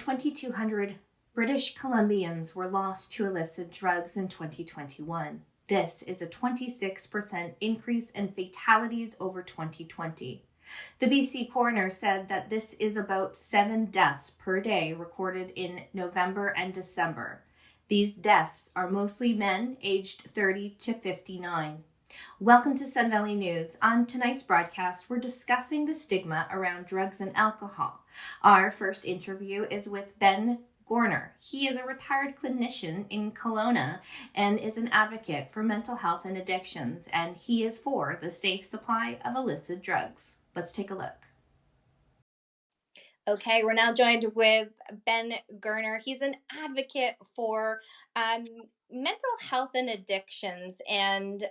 2,200 British Columbians were lost to illicit drugs in 2021. This is a 26% increase in fatalities over 2020. The BC Coroner said that this is about 7 deaths per day recorded in November and December. These deaths are mostly men aged 30 to 59. Welcome to Sunvalley News. On tonight's broadcast, we're discussing the stigma around drugs and alcohol. Our first interview is with Ben Gorner. He is a retired clinician in Kelowna and is an advocate for mental health and addictions, and he is for the safe supply of illicit drugs. Let's take a look. Okay, we're now joined with Ben Gorner. He's an advocate for mental health and addictions and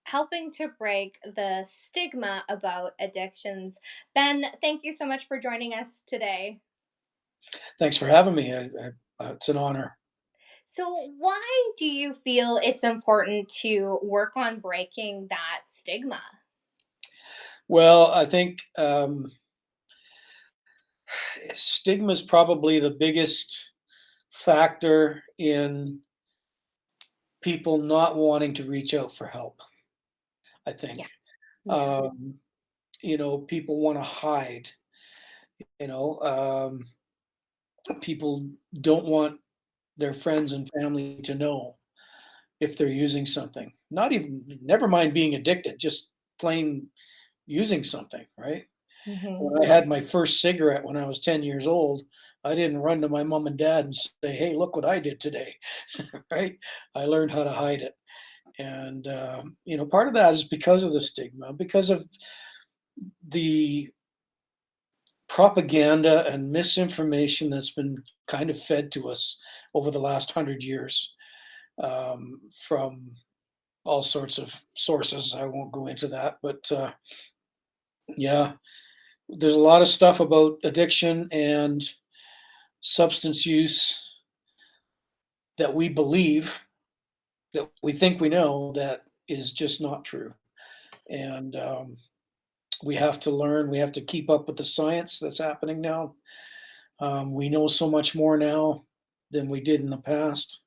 helping to break the stigma about addictions. Ben, thank you so much for joining us today. Thanks for having me. It's an honor. So why do you feel it's important to work on breaking that stigma? Well, I think stigma is probably the biggest factor in people not wanting to reach out for help. I think, Yeah. people want to hide. You know, people don't want their friends and family to know if they're using something. Never mind being addicted, just plain using something, right? Mm-hmm. When I had my first cigarette when I was 10 years old, I didn't run to my mom and dad and say, "Hey, look what I did today." Right? I learned how to hide it. And, part of that is because of the stigma, because of the propaganda and misinformation that's been kind of fed to us over the last 100 years from all sorts of sources. I won't go into that, but yeah, there's a lot of stuff about addiction and substance use that we believe, that we think we know, that is just not true. And we have to learn, we have to keep up with the science that's happening now. We know so much more now than we did in the past.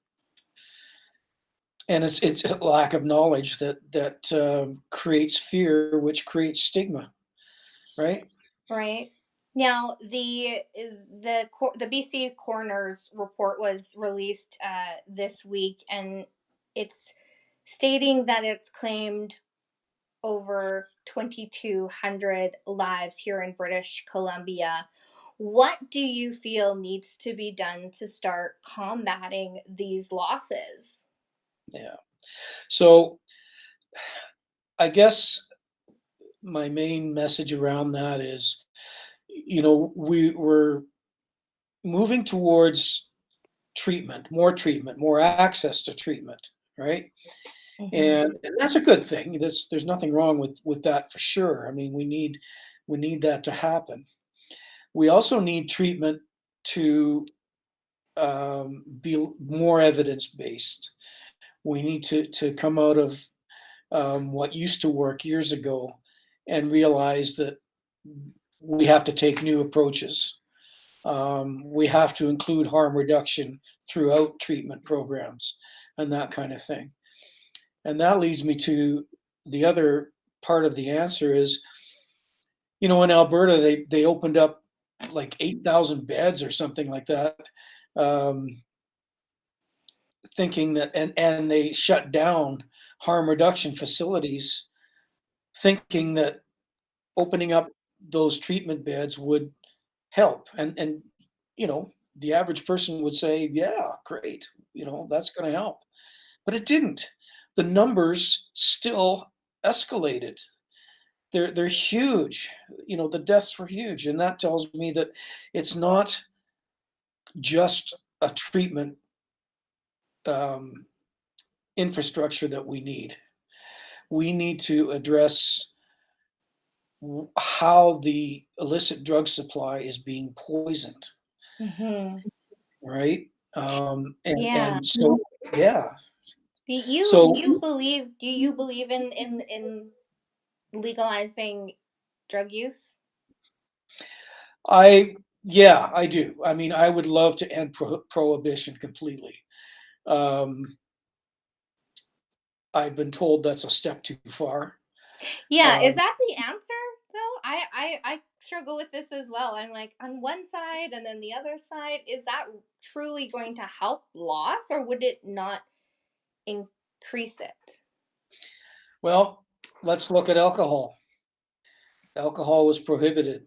And it's a lack of knowledge that creates fear, which creates stigma, right? Right. Now, the BC Coroner's report was released this week, and it's stating that it's claimed over 2,200 lives here in British Columbia. What do you feel needs to be done to start combating these losses? Yeah. So I guess my main message around that is, we're moving towards treatment, more access to treatment, right? Mm-hmm. And that's a good thing. There's nothing wrong with that for sure. I mean, we need that to happen. We also need treatment to be more evidence based. We need to come out of what used to work years ago and realize that we have to take new approaches. We have to include harm reduction throughout treatment programs and that kind of thing. And that leads me to the other part of the answer is, in Alberta, they opened up like 8,000 beds or something like that, um, thinking that, and they shut down harm reduction facilities, thinking that opening up those treatment beds would help. And the average person would say, "Yeah, great, that's going to help," but it didn't. The numbers still escalated. They're huge. The deaths were huge, and that tells me that it's not just a treatment um, infrastructure that we need. We need to address how the illicit drug supply is being poisoned, Mm-hmm. right? And Yeah. and so yeah, Do you so do you believe do you believe in legalizing drug use? I Yeah, I do. I mean, I would love to end prohibition completely. Um, I've been told that's a step too far. Yeah, is Um, that the answer though? I struggle with this as well. I'm like on one side and then the other side. Is that truly going to help loss, or would it not increase it? well, let's look at alcohol. Alcohol was prohibited.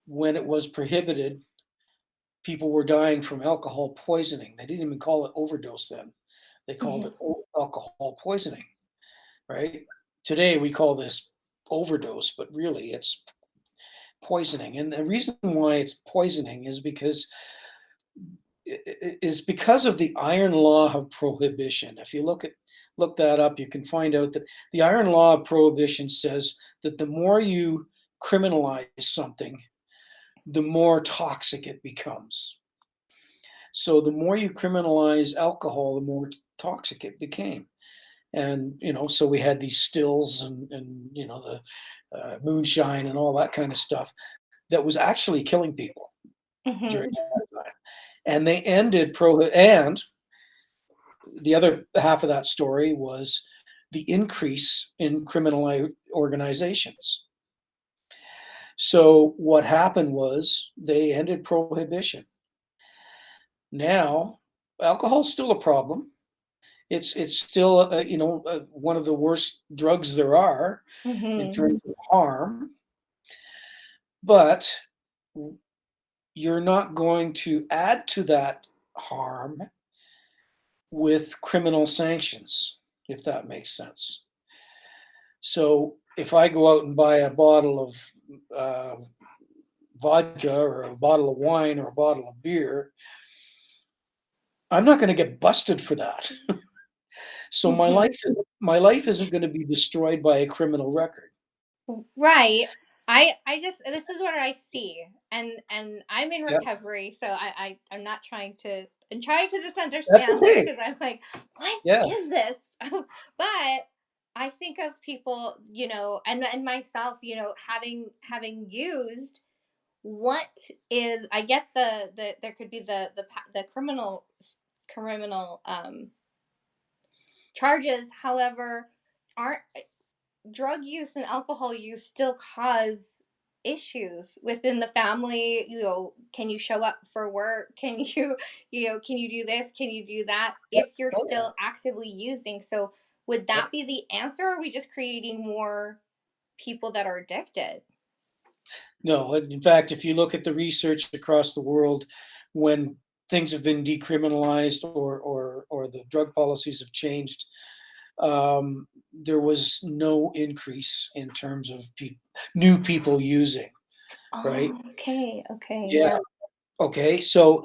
When it was prohibited, people were dying from alcohol poisoning. They didn't even call it overdose then. They called Mhm. it alcohol poisoning, right? Today we call this overdose, but really it's poisoning. And the reason why it's poisoning is because of the iron law of prohibition. If you look that up, you can find out that the iron law of prohibition says that the more you criminalize something, the more toxic it becomes. So the more you criminalize alcohol, the more toxic it became. And so we had these stills and the moonshine and all that kind of stuff that was actually killing people during Mhm. that time. And they ended and the other half of that story was the increase in criminal organizations. So what happened was they ended prohibition. Now, alcohol's still a problem. It's still one of the worst drugs there are in Mhm. terms of harm, but you're not going to add to that harm with criminal sanctions, if that makes sense. So if I go out and buy a bottle of uh, vodka or a bottle of wine or a bottle of beer, I'm not going to get busted for that. So Mhm. my life isn't going to be destroyed by a criminal record. Right. I just, this is what I see, and I'm in Yeah, recovery, so I'm not trying to, I'm trying to just that's understand this, okay. because I'm like, what Yeah, is this? But I think of people, and myself, having used, what is, I get the there could be the criminal charges. However, aren't drug use and alcohol use still cause issues within the family? Can you show up for work? Can you, can you do this, can you do that, yeah. if you're Oh, yeah. still actively using? So would Yeah. that be the answer, or are we just creating more people that are addicted? No, and in fact, if you look at the research across the world, when things have been decriminalized or the drug policies have changed, there was no increase in terms of new people using, right? Oh, okay, okay, Yeah. yeah. Okay. So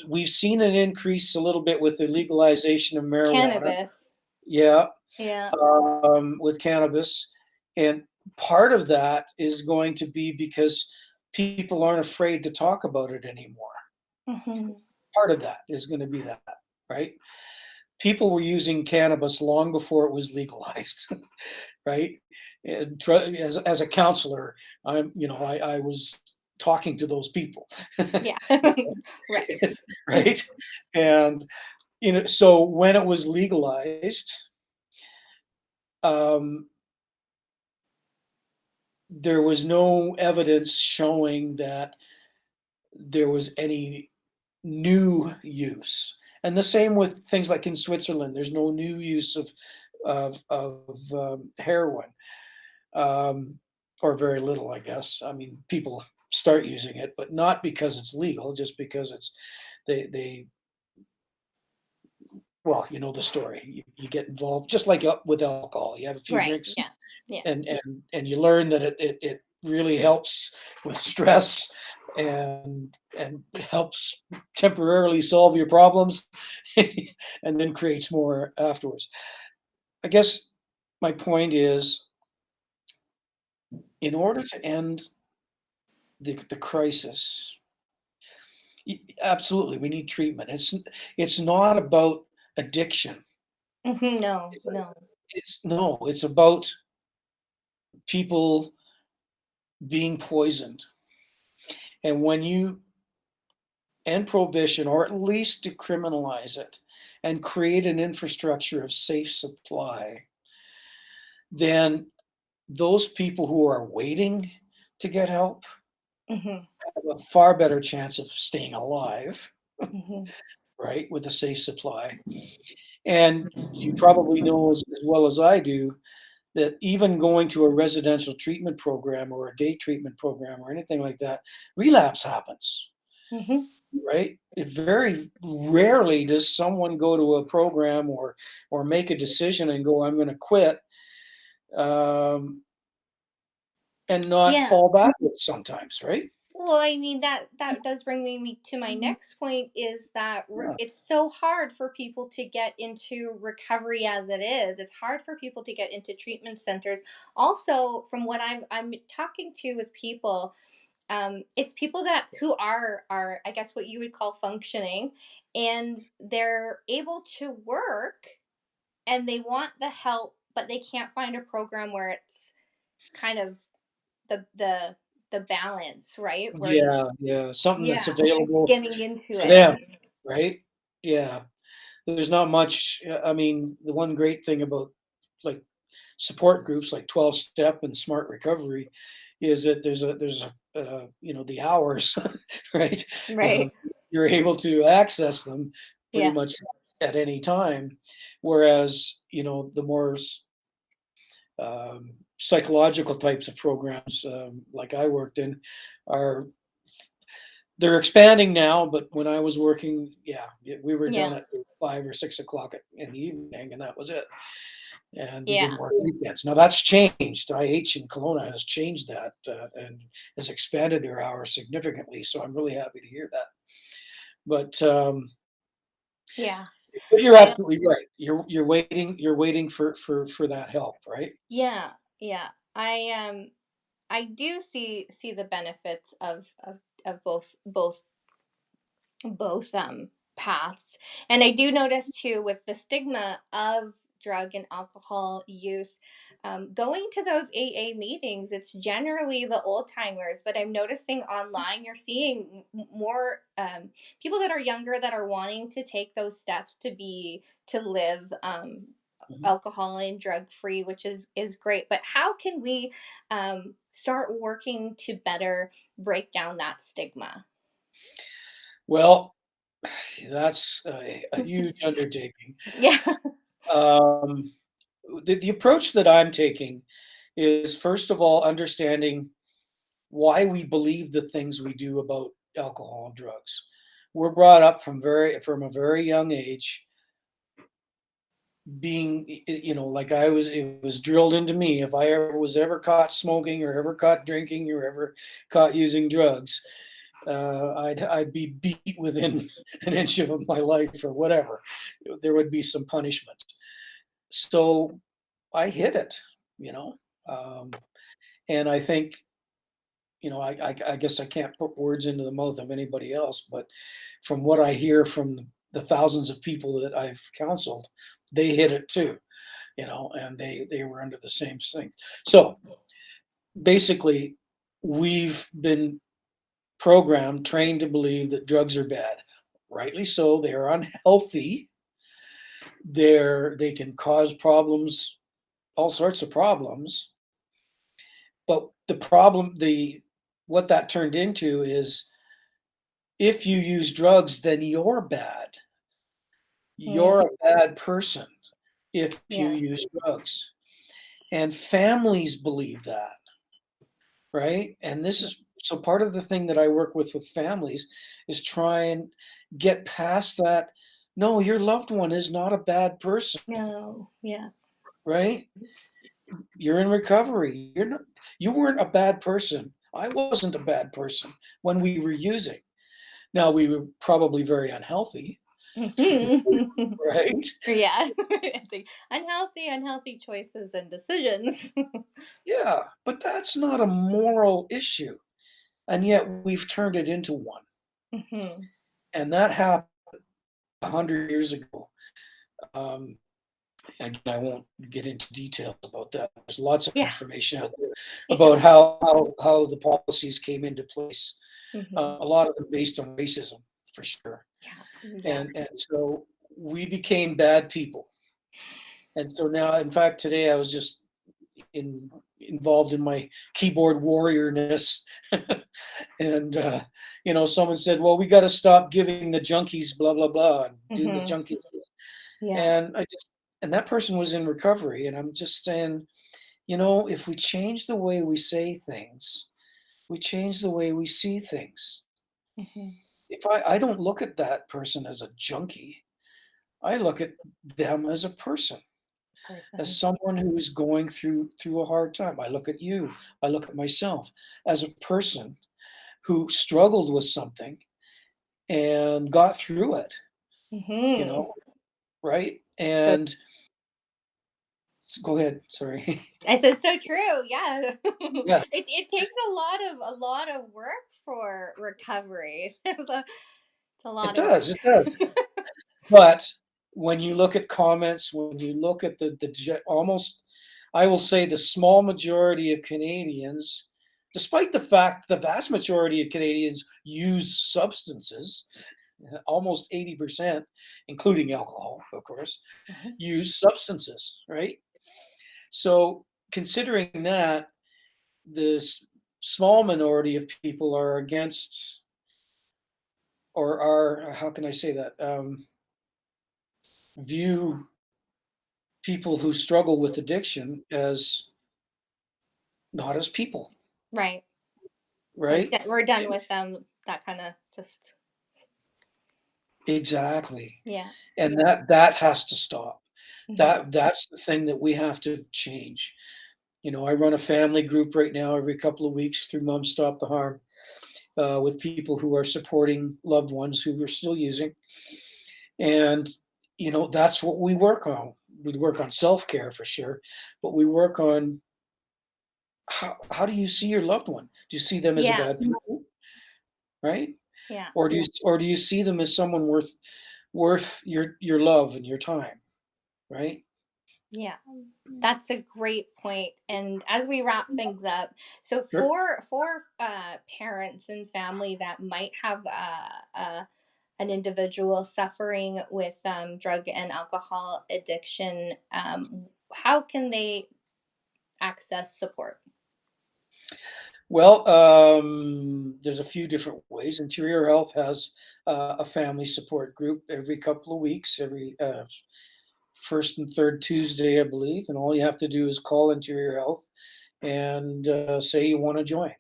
we've seen an increase a little bit with the legalization of marijuana. Cannabis. Yeah. Yeah. With cannabis. And part of that is going to be because people aren't afraid to talk about it anymore. Hmm. Part of that is going to be that, right? People were using cannabis long before it was legalized, right? And as a counselor, I was talking to those people, Yeah. Right. right? And so when it was legalized, um, there was no evidence showing that there was any new use. And the same with things like in Switzerland, there's no new use of heroin, um, or very little, I guess. I mean, people start using it, but not because it's legal, just because they well, you know the story. You get involved, just like with alcohol. You have a few Right. drinks, Yeah. Yeah. and you learn that it really helps with stress and helps temporarily solve your problems and then creates more afterwards. I guess my point is, in order to end the crisis, absolutely we need treatment. It's not about addiction. No, It's, no. it's no, it's about people being poisoned. And when you end prohibition, or at least decriminalize it, and create an infrastructure of safe supply, then those people who are waiting to get help Mhm. have a far better chance of staying alive, Mhm. right, with a safe supply. And you probably know as well as I do that even going to a residential treatment program or a day treatment program or anything like that, relapse happens, Mhm. right? It very rarely does someone go to a program or make a decision and go, "I'm gonna quit," um, and not Yeah. fall backwards sometimes, right? Well, I mean that does bring me to my next point is that Yeah. it's so hard for people to get into recovery as it is. It's hard for people to get into treatment centers. Also, from what I'm talking to with people, it's people that who are I guess what you would call functioning, and they're able to work and they want the help, but they can't find a program where it's kind of the the balance, right? Where Yeah, yeah, something that's yeah, available getting into for it. them, right? Yeah. There's not much, I mean, the one great thing about, like, support groups like 12 Step and Smart Recovery is that the hours, right? Um, Right. you're able to access them pretty Yeah. much at any time, whereas, the more psychological types of programs, like I worked in, are they're expanding now, but when I was working, yeah, we were done Yeah. at 5 or 6 o'clock in the evening, and that was it. And we didn't Yeah. work weekends. Now that's changed. IH in Kelowna has changed that and has expanded their hours significantly. So I'm really happy to hear that. But Yeah. but you're I absolutely right. You're waiting for that help, right? yeah. Yeah. I do see the benefits of both paths. And I do notice too with the stigma of drug and alcohol use, going to those AA meetings, it's generally the old timers, but I'm noticing online you're seeing more people that are younger that are wanting to take those steps to live Mhm. alcohol and drug free, which is great. But how can we start working to better break down that stigma? Well, that's a huge undertaking. Yeah. Um, the approach that I'm taking is, first of all, understanding why we believe the things we do about alcohol and drugs. We're brought up from a very young age being, like it was drilled into me. If I was ever caught smoking or ever caught drinking or ever caught using drugs, I'd be beat within an inch of my life or whatever. There would be some punishment. So I hid it, you know. Um, and I think, I guess I can't put words into the mouth of anybody else, but from what I hear from the thousands of people that I've counseled, they hit it too, and they were under the same thing. So basically, we've been programmed, trained to believe that drugs are bad. Rightly so, they are unhealthy. They can cause problems, all sorts of problems. But the what that turned into is, if you use drugs, then you're bad. You're Mm, a bad person if you yeah. use drugs. And families believe that, right? And this is so part of the thing that I work with families is try and get past that. No, your loved one is not a bad person, No. Yeah. right? You're in recovery. You weren't a bad person. I wasn't a bad person when we were using. Now we were probably very unhealthy, Mhm. right? Yeah. It's like unhealthy choices and decisions. Yeah, but that's not a moral issue, and yet we've turned it into one, Mhm. and that happened 100 years ago. Um, Again, I won't get into details about that. There's lots of Yeah. information out there Yeah. about how the policies came into place. Hmm. A lot of them based on racism, for sure. Yeah. Yeah. And so we became bad people. And so now, in fact, today I was just involved in my keyboard warriorness, and someone said, "Well, we got to stop giving the junkies blah blah blah, and doing the Hmm. junkies." Yeah. And that person was in recovery, and I'm just saying, if we change the way we say things, we change the way we see things. Hmm. If I don't look at that person as a junkie, I look at them as a person, as Person. someone who is going through a hard time. I look at you, I look at myself as a person who struggled with something and got through it, you Hmm. know, right? So And go ahead, sorry. I said so true. Yeah. Yeah, It takes a lot of work for recovery. It's a it lot of work. does, it does. But when you look at comments, when you look at almost, I will say, the small majority of Canadians, despite the fact the vast majority of Canadians use substances, almost 80%, including alcohol, of course, Mhm. use substances, right? So considering that, this small minority of people are against, or are, how can I say that, view people who struggle with addiction as not as people, Right. Like right? that we're done with them. That kind of just Exactly. yeah. And that has to stop. Hmm. That's the thing that we have to change. I run a family group right now every couple of weeks through Mom Stop the Harm, with people who are supporting loved ones who are still using. And that's what we work on. We work on self-care for sure, but we work on how do you see your loved one? Do you see them as a Yeah. bad person, right? Yeah. Or do you see them as someone worth your love and your time, right? Yeah. That's a great point. And as we wrap things up, so Sure. for parents and family that might have an individual suffering with drug and alcohol addiction, how can they access support? Well, there's a few different ways. Interior Health has a family support group every couple of weeks, every first and third Tuesday, I believe. And all you have to do is call Interior Health and say you want to join.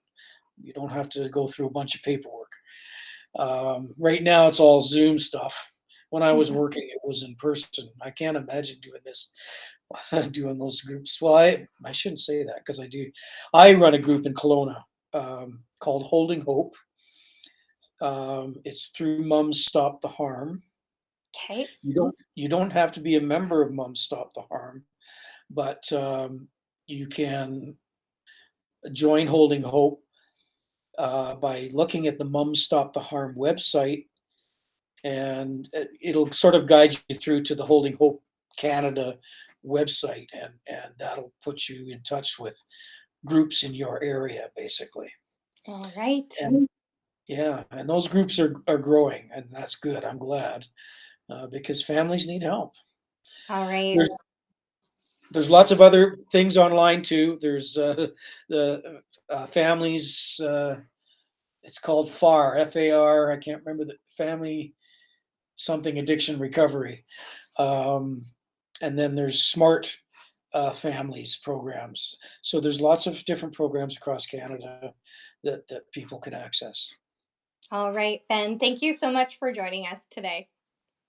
You don't have to go through a bunch of paperwork. Right now, it's all Zoom stuff. When I was Mhm. working, it was in person. I can't imagine doing this, doing those groups. Well, I shouldn't say that because I do. I run a group in Kelowna, called Holding Hope. It's through Mums Stop the Harm. Okay. You don't have to be a member of Mums Stop the Harm, but you can join Holding Hope by looking at the Mums Stop the Harm website, and it'll sort of guide you through to the Holding Hope Canada website, and that'll put you in touch with groups in your area, basically. All right. And yeah, and those groups are growing, and that's good. I'm glad, because families need help. All right. There's there's lots of other things online too. There's the families. It's called FAR, FAR. I can't remember the family something addiction recovery. Um, and then there's smart families programs. So there's lots of different programs across Canada that people can access. All right, Ben. Thank you so much for joining us today.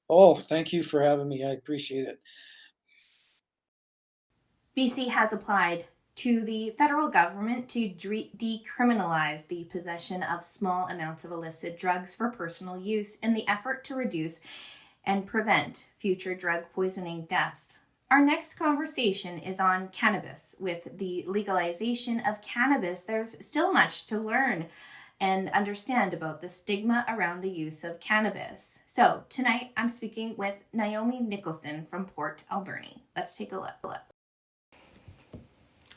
Oh, thank you for having me. I appreciate it. BC has applied to the federal government to decriminalize the possession of small amounts of illicit drugs for personal use in the effort to reduce and prevent future drug poisoning deaths. Our next conversation is on cannabis. With the legalization of cannabis, there's still much to learn and understand about the stigma around the use of cannabis. So, tonight I'm speaking with Naomi Nicholson from Port Alberni. Let's take a look.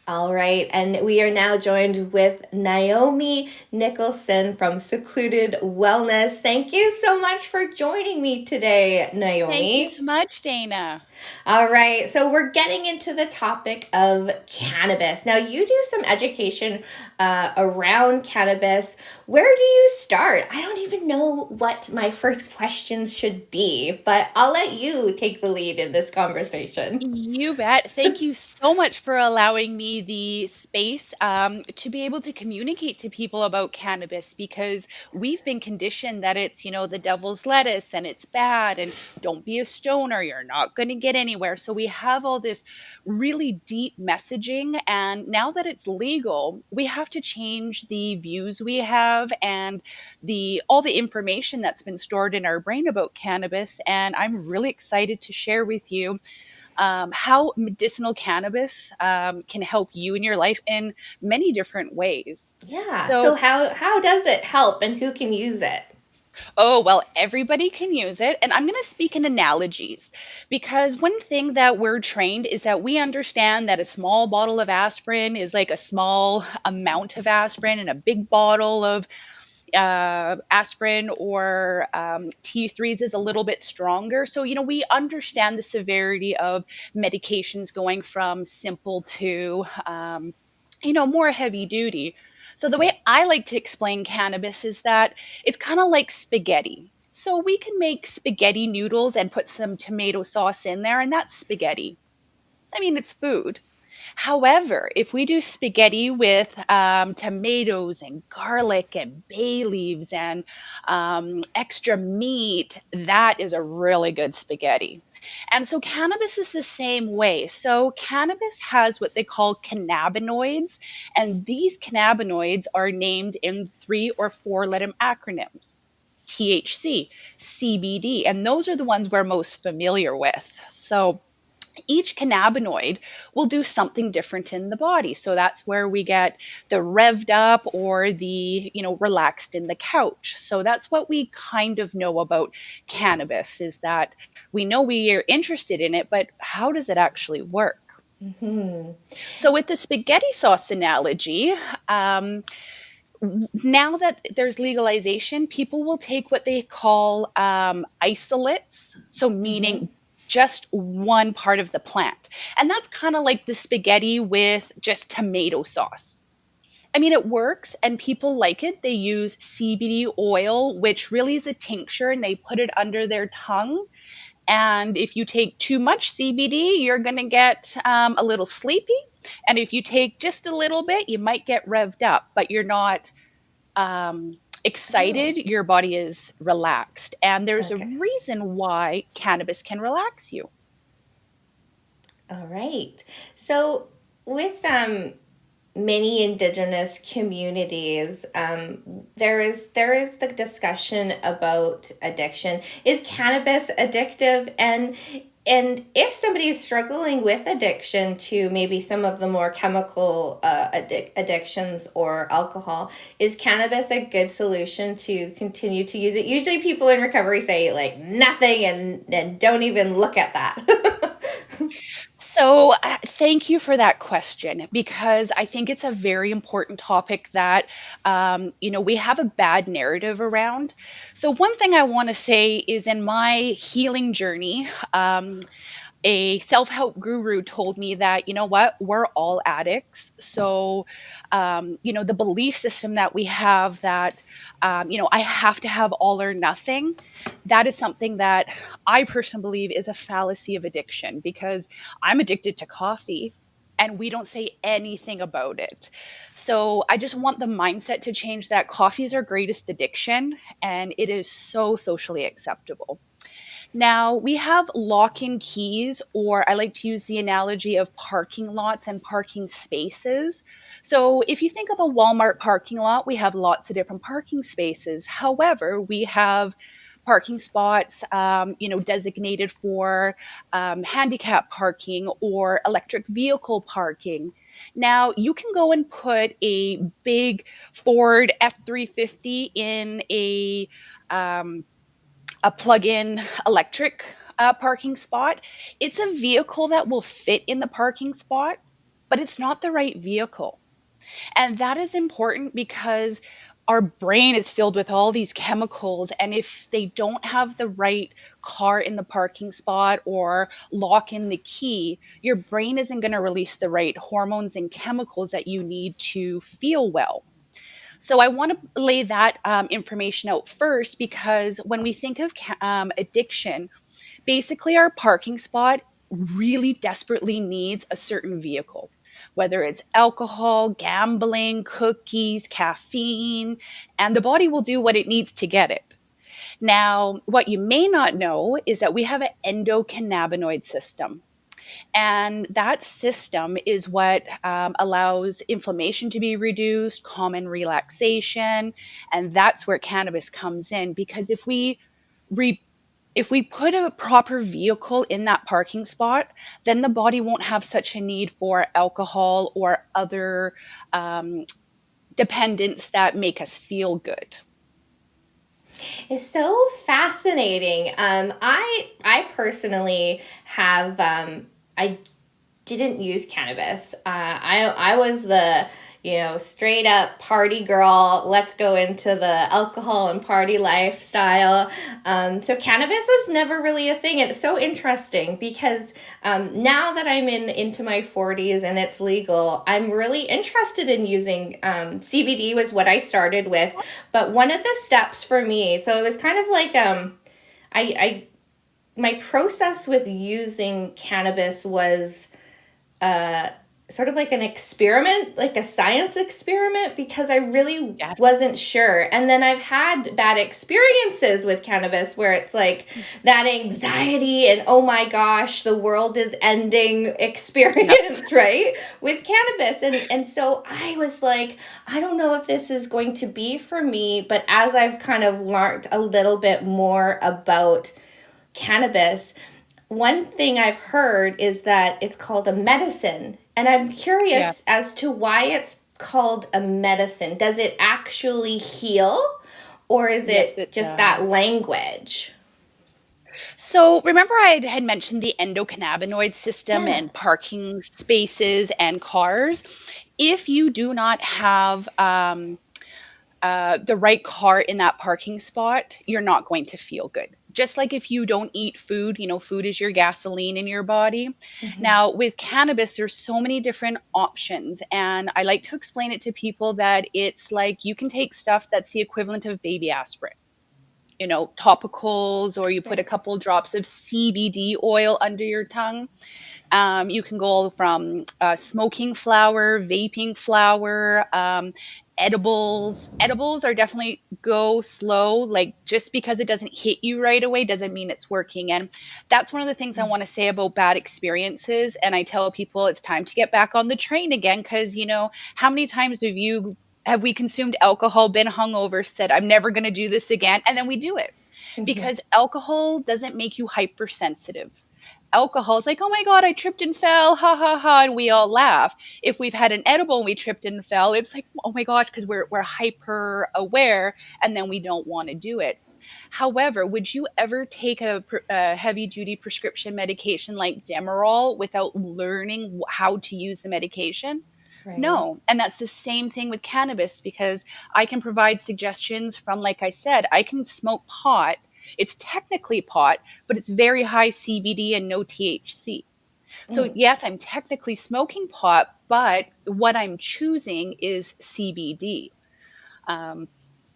All right, and we are now joined with Naomi Nicholson from Secluded Wellness. Thank you so much for joining me today, Naomi. Thank you so much, Dana. All right, so we're getting into the topic of cannabis. Now, you do some education around cannabis. Where do you start? I don't even know what my first questions should be, but I'll let you take the lead in this conversation. You bet. Thank you so much for allowing me the space to be able to communicate to people about cannabis, because we've been conditioned that it's, the devil's lettuce and it's bad and don't be a stoner, you're not going to get anywhere. So we have all this really deep messaging. And now that it's legal, we have to change the views we have and all the information that's been stored in our brain about cannabis. And I'm really excited to share with you how medicinal cannabis can help you in your life in many different ways. Yeah. So, So how does it help and who can use it? oh, well, everybody can use it. And I'm going to speak in analogies, because one thing that we're trained is that we understand that a small bottle of aspirin is like a small amount of aspirin, and a big bottle of aspirin or T3s is a little bit stronger. So, we understand the severity of medications going from simple to, more heavy duty. So, the way I like to explain cannabis is that it's kind of like spaghetti. So, we can make spaghetti noodles and put some tomato sauce in there, and that's spaghetti. I mean, it's food. However, if we do spaghetti with tomatoes and garlic and bay leaves and extra meat, that is a really good spaghetti. And so cannabis is the same way. So cannabis has what they call cannabinoids, and these cannabinoids are named in 3 or 4 letter acronyms. THC, CBD, and those are the ones we're most familiar with. So each cannabinoid will do something different in the body. So that's where we get the revved up or the, relaxed in the couch. So that's what we kind of know about cannabis, is that we know we are interested in it, but how does it actually work? Mm-hmm. So with the spaghetti sauce analogy, now that there's legalization, people will take what they call isolates, so Mm-hmm. meaning just one part of the plant. And that's kind of like the spaghetti with just tomato sauce. I mean, it works and people like it. They use CBD oil, which really is a tincture, and they put it under their tongue. And if you take too much CBD, you're going to get a little sleepy. And if you take just a little bit, you might get revved up, but you're not Oh, excited, your body is relaxed. And there's a okay. reason why cannabis can relax you. All right. So with many indigenous communities, there is the discussion about addiction. Is cannabis addictive? And if somebody is struggling with addiction to maybe some of the more chemical addictions or alcohol, is cannabis a good solution to continue to use it? Usually people in recovery say like nothing and don't even look at that. So, thank you for that question, because I think it's a very important topic that, we have a bad narrative around. So, one thing I want to say is, in my healing journey, a self-help guru told me that, what, we're all addicts. So the belief system that we have that I have to have all or nothing, that is something that I personally believe is a fallacy of addiction, because I'm addicted to coffee and we don't say anything about it. So I just want the mindset to change, that coffee is our greatest addiction and it is so socially acceptable. Now, we have lock in keys, or I like to use the analogy of parking lots and parking spaces. So, if you think of a Walmart parking lot, we have lots of different parking spaces. However, we have parking spots, designated for handicap parking or electric vehicle parking. Now, you can go and put a big Ford F-350 in um, a plug-in electric parking spot. It's a vehicle that will fit in the parking spot, but it's not the right vehicle. And that is important because our brain is filled with all these chemicals. And if they don't have the right car in the parking spot or lock in the key, your brain isn't going to release the right hormones and chemicals that you need to feel well. So I want to lay that information out first, because when we think of addiction, basically our parking spot really desperately needs a certain vehicle, whether it's alcohol, gambling, cookies, caffeine, and the body will do what it needs to get it. Now, what you may not know is that we have an endocannabinoid system. And that system is what allows inflammation to be reduced, common relaxation, and that's where cannabis comes in. Because re- if we put a proper vehicle in that parking spot, then the body won't have such a need for alcohol or other um, dependents that make us feel good. It's so fascinating. I personally have I didn't use cannabis. I was the straight up party girl. Let's go into the alcohol and party lifestyle. So cannabis was never really a thing. It's so interesting because now that I'm into my 40s and it's legal, I'm really interested in using CBD was what I started with. But one of the steps for me, so it was kind of like I my process with using cannabis was sort of like an experiment, like a science experiment, because I really Yes. wasn't sure. And then I've had bad experiences with cannabis where it's like that anxiety and oh my gosh, the world is ending experience, right? With cannabis. And so I was like, I don't know if this is going to be for me. But as I've kind of learned a little bit more about cannabis, one thing I've heard is that it's called a medicine. And I'm Yeah. curious as to why it's called a medicine. Does it actually heal, or is Yes, it it just does. that language? So remember I had mentioned the endocannabinoid system Yeah. and parking spaces and cars. If you do not have the right car in that parking spot, you're not going to feel good. Just like if you don't eat food, food is your gasoline in your body. Mm-hmm. Now, with cannabis, there's so many different options. And I like to explain it to people that it's like you can take stuff that's the equivalent of baby aspirin, topicals, or you put a Right. couple drops of CBD oil under your tongue. You can go from smoking flower, vaping flower, edibles. Edibles are definitely go slow. Like just because it doesn't hit you right away doesn't mean it's working. And that's one of the things I want to say about bad experiences. And I tell people it's time to get back on the train again because, how many times have we consumed alcohol, been hungover, said, I'm never going to do this again, and then we do it Mm-hmm. because alcohol doesn't make you hypersensitive. Alcohol is like, oh my God, I tripped and fell, ha ha ha, and we all laugh. If we've had an edible and we tripped and fell, it's like, oh my gosh, because we're hyper aware and then we don't want to do it. However, would you ever take a heavy duty prescription medication like Demerol without learning how to use the medication? Right. No. And that's the same thing with cannabis because I can provide suggestions from, like I said, I can smoke pot. It's technically pot, but it's very high CBD and no THC. So, Mm. yes, I'm technically smoking pot, but what I'm choosing is CBD. Um,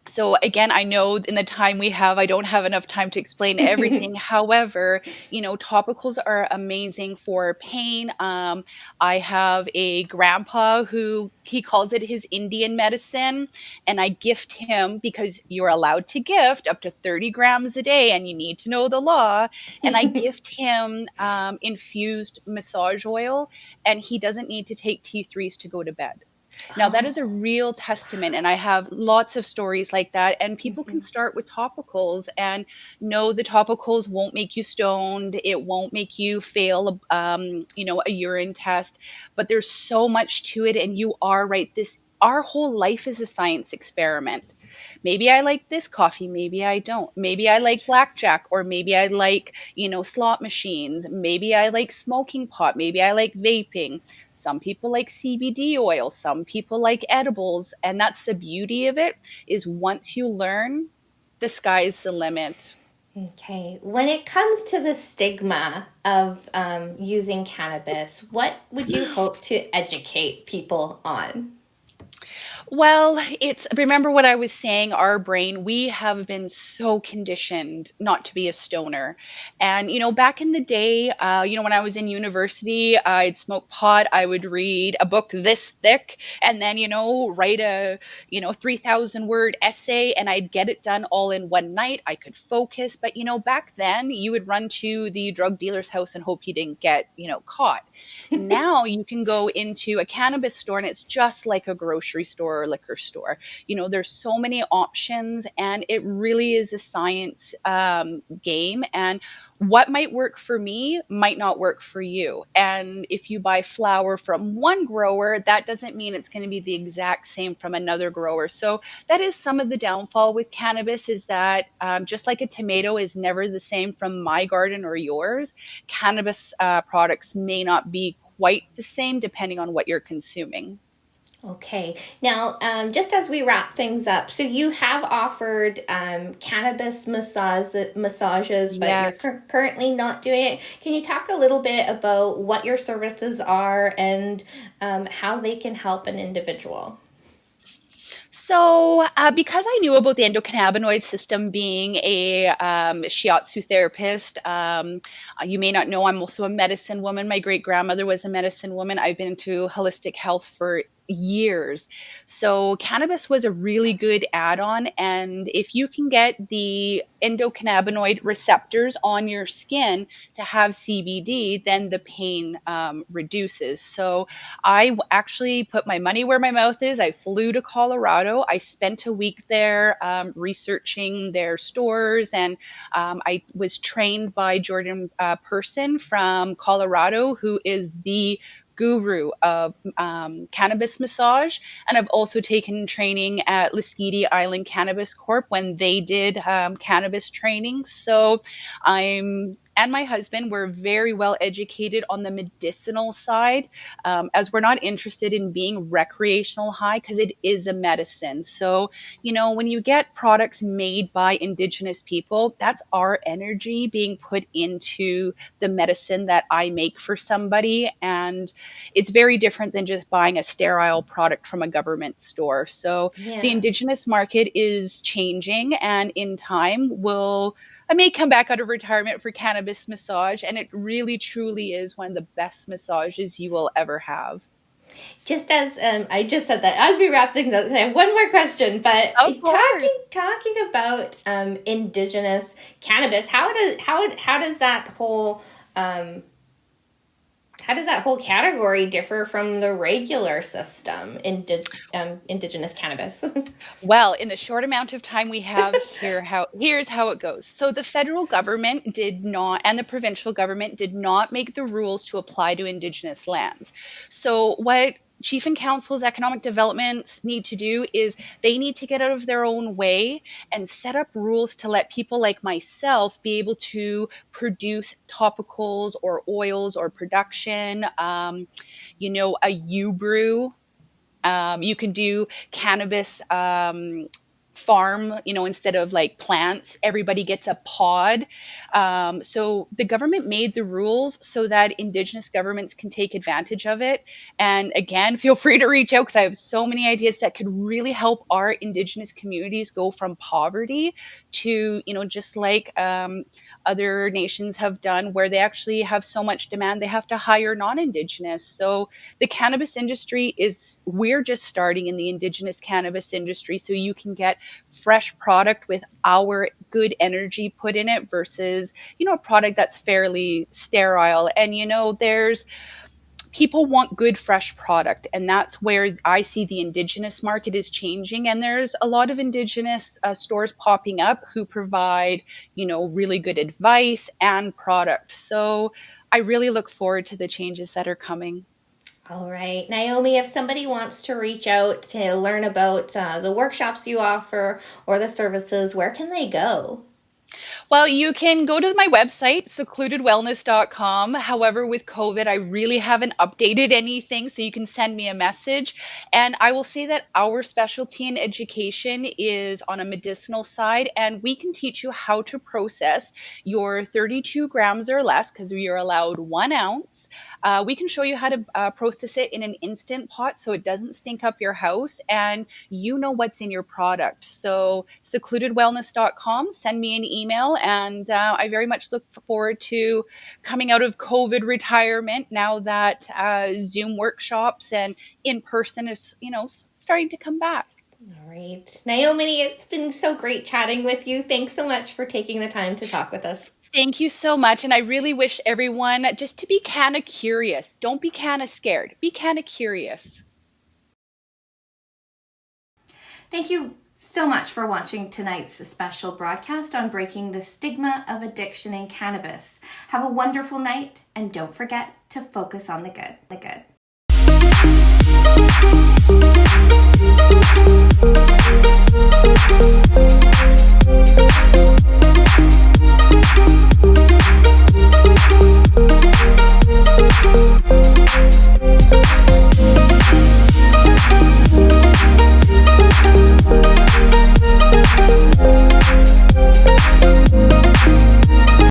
so again, I know in the time we have, I don't have enough time to explain everything. However, topicals are amazing for pain. I have a grandpa who he calls it his Indian medicine, and I gift him because you're allowed to gift up to 30 grams a day, and you need to know the law. And I gift him infused massage oil, and he doesn't need to take T3s to go to bed. Now, that is a real testament, and I have lots of stories like that. And people can Mhm. start with topicals and know the topicals won't make you stoned, it won't make you fail, a urine test, but there's so much to it. And you are right. Our whole life is a science experiment. Maybe I like this coffee, maybe I don't. Maybe I like blackjack, or maybe I like, slot machines. Maybe I like smoking pot. Maybe I like vaping. Some people like CBD oil, some people like edibles, and that's the beauty of it, is once you learn, the sky's the limit. Okay. When it comes to the stigma of using cannabis, what would you hope to educate people on? Well, it's remember what I was saying, our brain, we have been so conditioned not to be a stoner. And, back in the day, when I was in university, I'd smoke pot, I would read a book this thick, and then, write a, 3,000 word essay, and I'd get it done all in one night. I could focus. But, back then, you would run to the drug dealer's house and hope you didn't get, caught. Now you can go into a cannabis store and it's just like a grocery store or liquor store. There's so many options, and it really is a science game. And what might work for me might not work for you. And if you buy flower from one grower, that doesn't mean it's going to be the exact same from another grower. So that is some of the downfall with cannabis, is that just like a tomato is never the same from my garden or yours, cannabis products may not be quite the same depending on what you're consuming. Okay. Now, just as we wrap things up, so you have offered cannabis massages, but you're Yes. currently not doing it. Can you talk a little bit about what your services are and how they can help an individual? So, because I knew about the endocannabinoid system, being a shiatsu therapist, you may not know I'm also a medicine woman. My great grandmother was a medicine woman. I've been into holistic health for years. So, cannabis was a really good add on. And if you can get the endocannabinoid receptors on your skin to have CBD, then the pain reduces. So, actually put my money where my mouth is. I flew to Colorado. I spent a week there researching their stores, and I was trained by Jordan Person from Colorado, who is the guru of cannabis massage. And I've also taken training at Lasqueti Island Cannabis Corp when they did cannabis training. So I'm and my husband were very well educated on the medicinal side, as we're not interested in being recreational high, because it is a medicine. So, when you get products made by Indigenous people, that's our energy being put into the medicine that I make for somebody. And it's very different than just buying a sterile product from a government store. So, the Yeah. Indigenous market is changing, and in time, I may come back out of retirement for cannabis massage, and it really truly is one of the best massages you will ever have. Just as I just said that as we wrap things up, I have one more question. But Of course. talking about indigenous cannabis, how does that whole um, how does that whole category differ from the regular system indigenous cannabis? Well, in the short amount of time we have here, here's how it goes. So the federal government did not, and the provincial government did not make the rules to apply to Indigenous lands. So what chief and council's economic developments need to do is they need to get out of their own way and set up rules to let people like myself be able to produce topicals or oils or production. A U brew, you can do cannabis farm, instead of like plants, everybody gets a pod. So the government made the rules so that Indigenous governments can take advantage of it. And again, feel free to reach out because I have so many ideas that could really help our Indigenous communities go from poverty to, just like other nations have done, where they actually have so much demand, they have to hire non Indigenous. So the cannabis industry we're just starting in the Indigenous cannabis industry. So you can get fresh product with our good energy put in it versus, a product that's fairly sterile. And, there's people want good fresh product, and that's where I see the Indigenous market is changing. And there's a lot of Indigenous stores popping up who provide, really good advice and product. So I really look forward to the changes that are coming. All right. Naomi, if somebody wants to reach out to learn about the workshops you offer or the services, where can they go? Well, you can go to my website, secludedwellness.com. However, with COVID, I really haven't updated anything, so you can send me a message. And I will say that our specialty in education is on a medicinal side, and we can teach you how to process your 32 grams or less, because we are allowed 1 ounce. We can show you how to process it in an instant pot so it doesn't stink up your house, and you know what's in your product. So, secludedwellness.com, send me an email, and I very much look forward to coming out of COVID retirement now that Zoom workshops and in person is, starting to come back. All right. Naomi, it's been so great chatting with you. Thanks so much for taking the time to talk with us. Thank you so much. And I really wish everyone just to be kind of curious. Don't be kind of scared. Be kind of curious. Thank you so much for watching tonight's special broadcast on breaking the stigma of addiction in cannabis. Have a wonderful night, and don't forget to focus on the good.